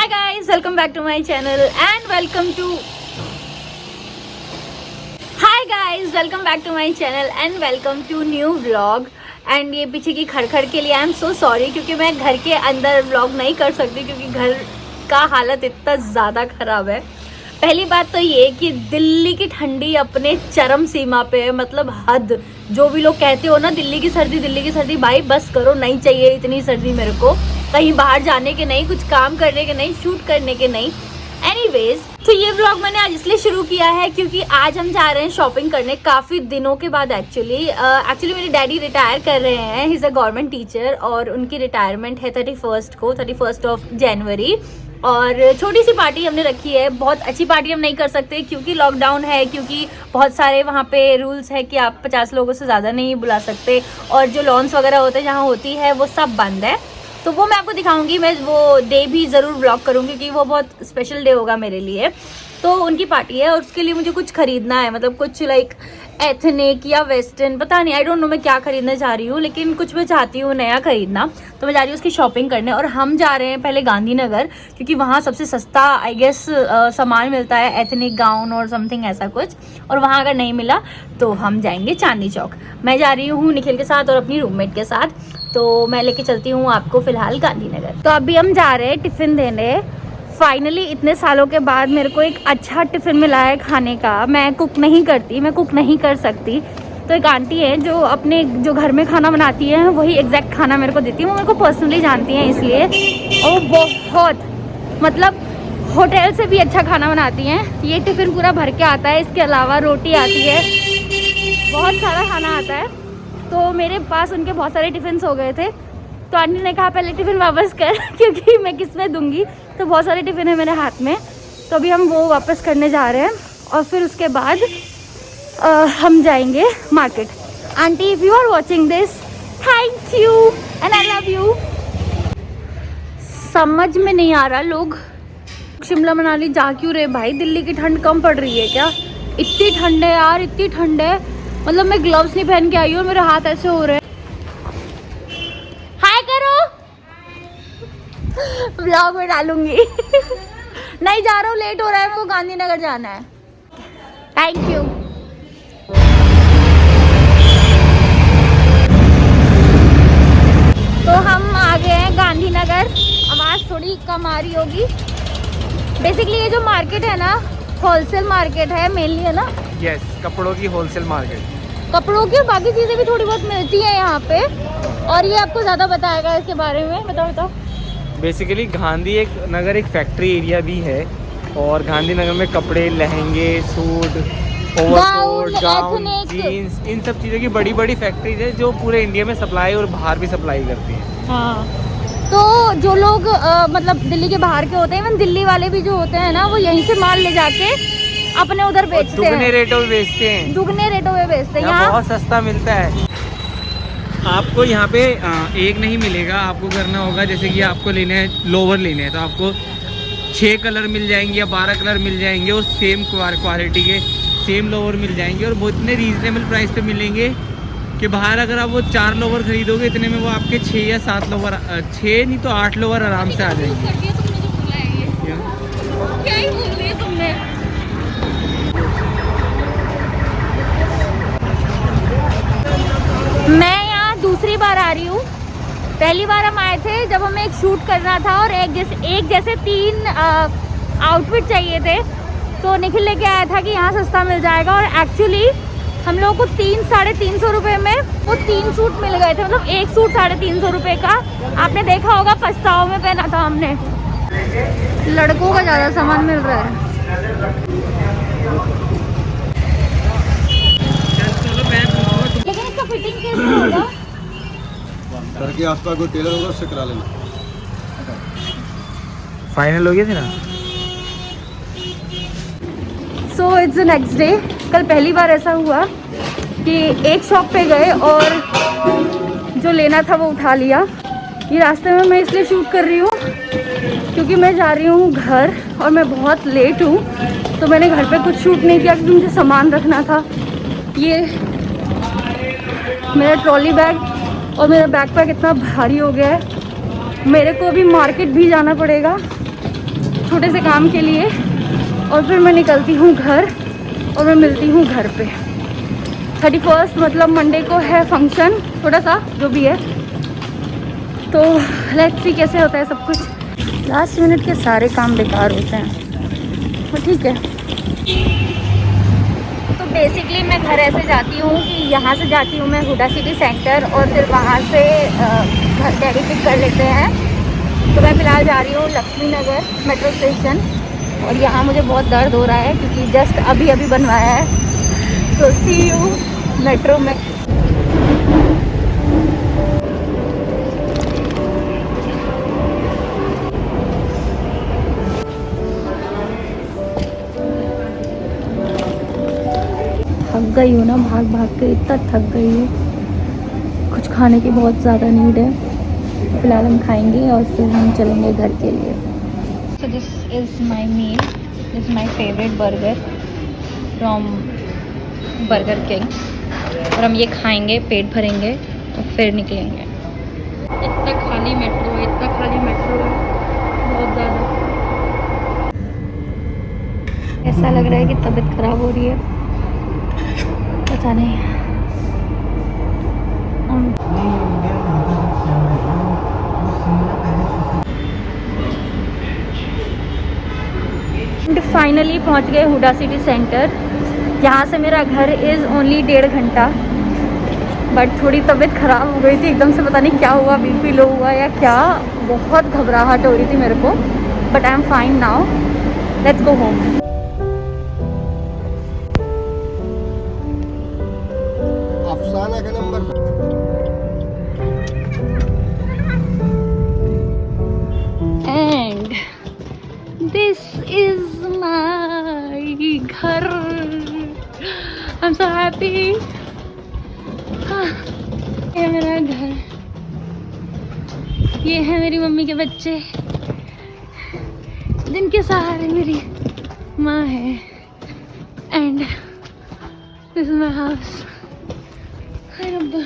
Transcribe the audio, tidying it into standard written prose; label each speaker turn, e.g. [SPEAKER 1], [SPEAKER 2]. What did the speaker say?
[SPEAKER 1] Hi guys, welcome back to my channel and welcome to new vlog। And ये पीछे की खड़खड़ के लिए आई एम सो सॉरी, क्योंकि मैं घर के अंदर व्लॉग नहीं कर सकती क्योंकि घर का हालत इतना ज़्यादा ख़राब है। पहली बात तो ये कि दिल्ली की ठंडी अपने चरम सीमा पे है, मतलब हद। जो भी लोग कहते हो ना दिल्ली की सर्दी, भाई बस करो, नहीं चाहिए इतनी सर्दी मेरे को। कहीं बाहर जाने के नहीं, कुछ काम करने के नहीं, शूट करने के नहीं। एनीवेज, तो ये व्लॉग मैंने आज इसलिए शुरू किया है क्योंकि आज हम जा रहे हैं शॉपिंग करने काफ़ी दिनों के बाद। एक्चुअली मेरे डैडी रिटायर कर रहे हैं, he is a government teacher और उनकी रिटायरमेंट है 31 ऑफ जनवरी। और छोटी सी पार्टी हमने रखी है। बहुत अच्छी पार्टी हम नहीं कर सकते क्योंकि लॉकडाउन है, क्योंकि बहुत सारे वहाँ पे रूल्स है कि आप 50 लोगों से ज़्यादा नहीं बुला सकते, और जो लॉन्स वगैरह होते हैं जहाँ होती है वो सब बंद है। तो वो मैं आपको दिखाऊंगी, मैं वो डे भी ज़रूर ब्लॉग करूँगी क्योंकि वो बहुत स्पेशल डे होगा मेरे लिए। तो उनकी पार्टी है और उसके लिए मुझे कुछ ख़रीदना है, मतलब कुछ लाइक एथनिक या वेस्टर्न, पता नहीं, आई डोंट नो मैं क्या खरीदना चाह रही हूँ, लेकिन कुछ मैं चाहती हूँ नया खरीदना। तो मैं जा रही हूँ उसकी शॉपिंग करने। और हम जा रहे हैं पहले गांधीनगर क्योंकि वहाँ सबसे सस्ता आई गेस सामान मिलता है, एथनिक गाउन और समथिंग ऐसा कुछ। और वहाँ अगर नहीं मिला तो हम जाएंगे चांदनी चौक। मैं जा रही हूँ निखिल के साथ और अपनी रूममेट के साथ, तो मैं लेके चलती हूँ आपको फिलहाल गांधीनगर। तो अभी हम जा रहे हैं टिफ़िन देने। फाइनली इतने सालों के बाद मेरे को एक अच्छा टिफ़िन मिला है खाने का। मैं कुक नहीं करती, मैं कुक नहीं कर सकती, तो एक आंटी है जो अपने जो घर में खाना बनाती है वही एग्जैक्ट खाना मेरे को देती है। वो मेरे को पर्सनली जानती हैं इसलिए, और वो बहुत, मतलब होटल से भी अच्छा खाना बनाती हैं। ये टिफ़िन पूरा भर के आता है, इसके अलावा रोटी आती है, बहुत सारा खाना आता है। तो मेरे पास उनके बहुत सारे टिफ़िन हो गए थे, तो आंटी ने कहा पहले टिफ़िन वापस कर क्योंकि मैं किस में दूंगी। तो बहुत सारे टिफ़िन है मेरे हाथ में, तो अभी हम वो वापस करने जा रहे हैं और फिर उसके बाद हम जाएंगे market. Aunty, if you are watching this, thank you and I love you. समझ में नहीं आ रहा लोग शिमला मनाली जा क्यों रहे भाई। दिल्ली की ठंड कम पड़ रही है क्या? इतनी ठंड है यार, इतनी ठंड है, मतलब मैं ग्लव्स नहीं पहन के आई हूँ, मेरे हाथ ऐसे हो रहे हैं। हाय करो, व्लॉग में डालूंगी। नहीं जा रहा हूँ, लेट हो रहा है, मेरे को गांधीनगर जाना है। Thank you. तो हम आ गए हैं गांधीनगर। आवाज़ थोड़ी कम आ रही होगी। बेसिकली ये जो मार्केट है ना, होलसेल मार्केट है मेनली, है ना?
[SPEAKER 2] यस, कपड़ों की होलसेल मार्केट।
[SPEAKER 1] कपड़ों की बाकी चीज़ें भी थोड़ी बहुत मिलती हैं यहाँ पे, और ये आपको ज़्यादा बताएगा इसके बारे में। बताओ।
[SPEAKER 2] बेसिकली गांधी नगर एक फैक्ट्री एरिया भी है, और गांधीनगर में कपड़े, लहंगे, सूट, ओवरकोट, गाउन, जीन्स, इन सब चीज़ों की बड़ी बड़ी फैक्ट्रीज है जो पूरे इंडिया में सप्लाई और बाहर भी सप्लाई करती हैं।
[SPEAKER 1] हाँ, तो जो लोग मतलब दिल्ली के बाहर के होते हैं, इवन दिल्ली वाले भी जो होते हैं ना, वो यहीं से माल ले जाके अपने उधर बेचते हैं।
[SPEAKER 2] दुगने रेटों में बेचते हैं।
[SPEAKER 1] दुगने रेटों में बेचते हैं। यहाँ
[SPEAKER 2] बहुत सस्ता मिलता है। आपको यहाँ पे एक नहीं मिलेगा, आपको करना होगा, जैसे कि आपको लेने हैं लोवर लेने हैं तो आपको 6 कलर मिल जाएंगे या 12 कलर मिल जाएंगे, और सेम क्वालिटी के सेम लोवर मिल जाएंगे, और वो इतने रीजनेबल प्राइस पे मिलेंगे कि बाहर अगर आप वो 4 लोवर खरीदोगे इतने में वो आपके 6 या 7 लोवर, 6 नहीं तो 8 लोवर आराम से आ जाएंगे।
[SPEAKER 1] क्या ही बोल रही है तुमने? मैं यहाँ दूसरी बार आ रही हूँ। पहली बार हम आए थे जब हमें एक शूट करना था और एक जैसे 3 आउटफिट चाहिए थे, तो निखिल लेके आया था कि यहाँ सस्ता मिल जाएगा, और एक्चुअली हम लोगों को 300-350 रुपये में वो 3 सूट मिल गए थे। मतलब एक सूट 350 रुपये का। आपने देखा होगा, पछताओ में पहना था हमने। लड़कों का ज़्यादा सामान मिल रहा है। लेकिन इसका फिटिंग कैसे होगा?
[SPEAKER 3] घर के आसपास कोई टेलर होगा, उससे करा लेना।
[SPEAKER 2] फाइनल हो गया थी ना।
[SPEAKER 1] So it's the next day. कल पहली बार ऐसा हुआ कि एक शॉप पे गए और जो लेना था वो उठा लिया। ये रास्ते में मैं इसलिए शूट कर रही हूँ क्योंकि मैं जा रही हूँ घर और मैं बहुत लेट हूँ, तो मैंने घर पे कुछ शूट नहीं किया क्योंकि मुझे सामान रखना था। ये मेरा ट्रॉली बैग और मेरा बैकपैक इतना भारी हो गया है, मेरे को अभी मार्केट भी जाना पड़ेगा। छोटे से काम के लिए और फिर मैं निकलती हूँ घर और मैं मिलती हूँ घर पे। 31 मतलब मंडे को है फंक्शन, छोटा सा जो भी है, तो लेट्स सी कैसे होता है सब कुछ। लास्ट मिनट के सारे काम बेकार होते हैं, तो ठीक है। तो बेसिकली मैं घर ऐसे जाती हूँ कि यहाँ से जाती हूँ मैं हुडा सिटी सेंटर और फिर वहाँ से घर डैडी पिक कर लेते हैं। तो मैं फ़िलहाल जा रही हूँ लक्ष्मी नगर मेट्रो स्टेशन और यहाँ मुझे बहुत दर्द हो रहा है क्योंकि जस्ट अभी अभी बनवाया है। तो सी यू मेट्रो में। थक गई हूँ ना, भाग भाग के इतना थक गई हूँ। कुछ खाने की बहुत ज़्यादा नीड है। फिलहाल हम खाएंगे और फिर हम चलेंगे घर के लिए। So this is my meal, this is my favourite burger from Burger King. और हम ये खाएंगे, पेट भरेंगे और फिर निकलेंगे। इतना खाली मेट्रो है, इतना खाली मेट्रो है, बहुत ज़्यादा। ऐसा लग रहा है कि तबीयत ख़राब हो रही है, पता नहीं। फाइनली पहुंच गए हुडा सिटी सेंटर। यहाँ से मेरा घर इज़ ओनली 1.5 घंटा, बट थोड़ी तबीयत ख़राब हो गई थी एकदम से, पता नहीं क्या हुआ, बीपी लो हुआ या क्या, बहुत घबराहट हो रही थी मेरे को, but I am fine now. Let's go home.
[SPEAKER 3] Afsana का नंबर
[SPEAKER 1] एंड दिस इज माई घर। I am so happy. ये मेरा घर, ये है मेरी मम्मी के बच्चे जिनके सहारे मेरी माँ है, and this is my house. हाय रब्बा।